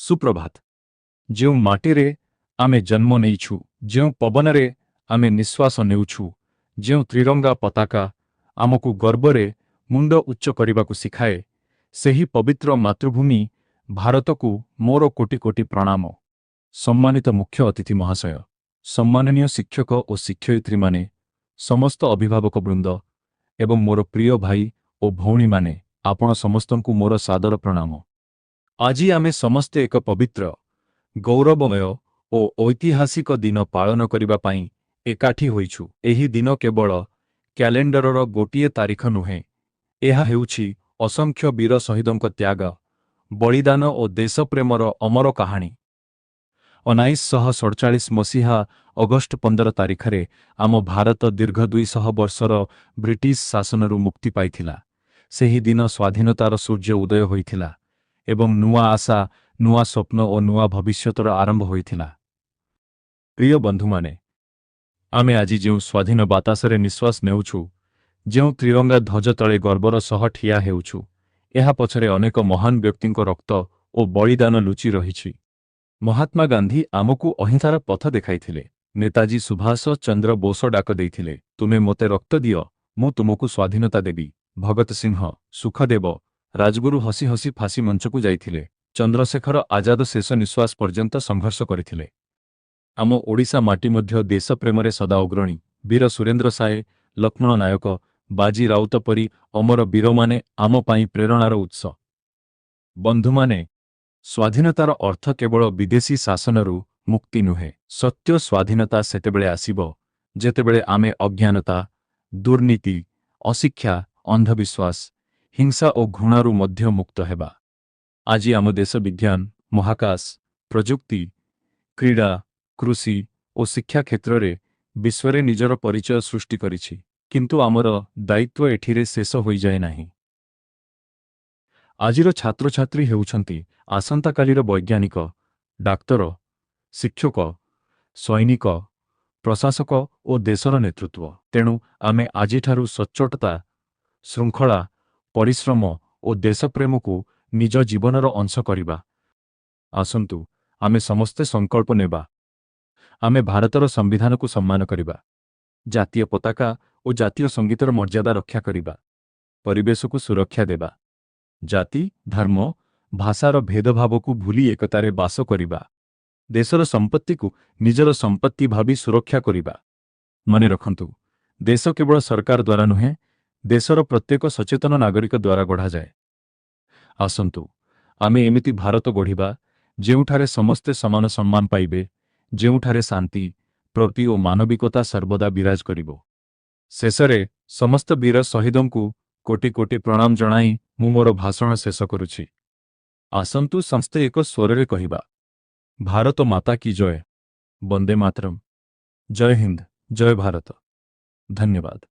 सुप्रभात। जो माटीरे आमे जन्म नेइछु, जो पवनरे आमे निश्वास नेउछु, जो त्रिरंगा पताका आमको गर्वरे मुंड उच्च करने शिखाए, सेही पवित्र मातृभूमि भारत को मोर कोटि कोटि प्रणाम। सम्मानित मुख्य अतिथि महाशय, सम्माननीय शिक्षक और शिक्षयित्री माने, समस्त अभिभावक वृंद एवं मोर प्रिय भाई और भौणी माने, आपण समस्तंकु मोर सादर प्रणाम। आज आमे समस्ते एक पवित्र गौरवमय और ऐतिहासिक दिन पालन करने पाई एकाठी होइछु। एही दिन केवल कैलेंडरर गोटिए तारीख नुहे, एहा हेउछि असंख्य वीर शहीदों त्याग, बलिदान और देशप्रेमर अमर कहानी। 1947 मसीहा अगस्ट 15 तारिखरे आम भारत दीर्घ 200 वर्षर ब्रिटिश शासनरू मुक्ति पाइथिला। सेही दिन स्वाधीनतार सूर्य उदय होइथिला एवं नुआ आशा, नुआ स्वप्न और नुआ भविष्यतर आरंभ होइथिला। प्रिय बंधु माने, आमे आज जो स्वाधीन बातासरे निश्वास नेउछु, जो त्रिरंगा ध्वज तले गर्वर सह ठिया हेउछु, एहा पछरे अनेक महान व्यक्तिंको रक्त और बलिदान लुचि रहिछि। महात्मा गांधी आमको अहिंसार पथ देखाइथिले। नेताजी सुभाष चंद्र बोस डाक देइथिले, तुमे मोते रक्त दियो, मु तुमको स्वाधीनता देबी। भगत सिंह, सुखदेव, राजगुरु हसी हसी फांसी मंचकु जाइथिले। चंद्रशेखर आजाद शेष निश्वास पर्यंत संघर्ष करथिले। आम ओडिशा माटी मध्य देश प्रेमरे सदा अग्रणी वीर सुरेंद्र साय, लक्ष्मण नायक, बाजी राउत परी अमर वीर माने आम पाई प्रेरणार उत्स। बंधु माने, स्वाधीनतार अर्थ केवल विदेशी शासनरू मुक्ति नुहे। सत्य स्वाधीनता सेतेबेले आसीबो जेतेबेले आमे अज्ञानता, दुर्नीति, अशिक्षा, अंधविश्वास, हिंसा और घृणारू मध्य मुक्त हेबा। आज आम देश विज्ञान, महाकाश, प्रजुक्ति, क्रीड़ा, कृषि और शिक्षा क्षेत्र में विश्वरे निजर परिचय सृष्टि करिछि। किंतु आमर दायित्व एठिरे शेष होई जाए नाही। आजिर छात्र छात्री हेउछंती आसंता कालीर वैज्ञानिक, डाक्तर, शिक्षक, सैनिक, प्रशासक और देशर नेतृत्व। तेणु आमे आजिठारु सच्चोटता, श्रृंखला, परिश्रम और देशप्रेम को निज जीवनर अंश करिबा। आसंतु आमे समस्ते संकल्प नेबा। आमे भारतर संविधान को सम्मान करिबा, जातीय पताका और जातीय संगीतर मर्यादा रक्षा करिबा, परिवेश को सुरक्षा देबा, जाति, धर्म, भाषार भेदभाव को भूली एकतारे बास करिबा, देशर संपत्ति को निजर संपत्ति भावी सुरक्षा करिबा। मने रखंतु, देश केवल सरकार द्वारा नुहे, देशर प्रत्येक सचेतन नागरिक द्वारा गढ़ा जाए। आसंतु आमे एमिति भारत गढ़िबा जेउठारे समस्ते समान सम्मान पाइबे, जेउठारे शांति, प्रति और मानविकता सर्वदा विराज करिबो। शेषरे समस्त वीर शहीदों को कोटि कोटि प्रणाम जणाई मु मोर भाषण शेष करुछि। आसंतु समस्ते एक स्वररे कहिबा, भारत माता की जय, वंदे मातरम, जय हिंद, जय भारत। धन्यवाद।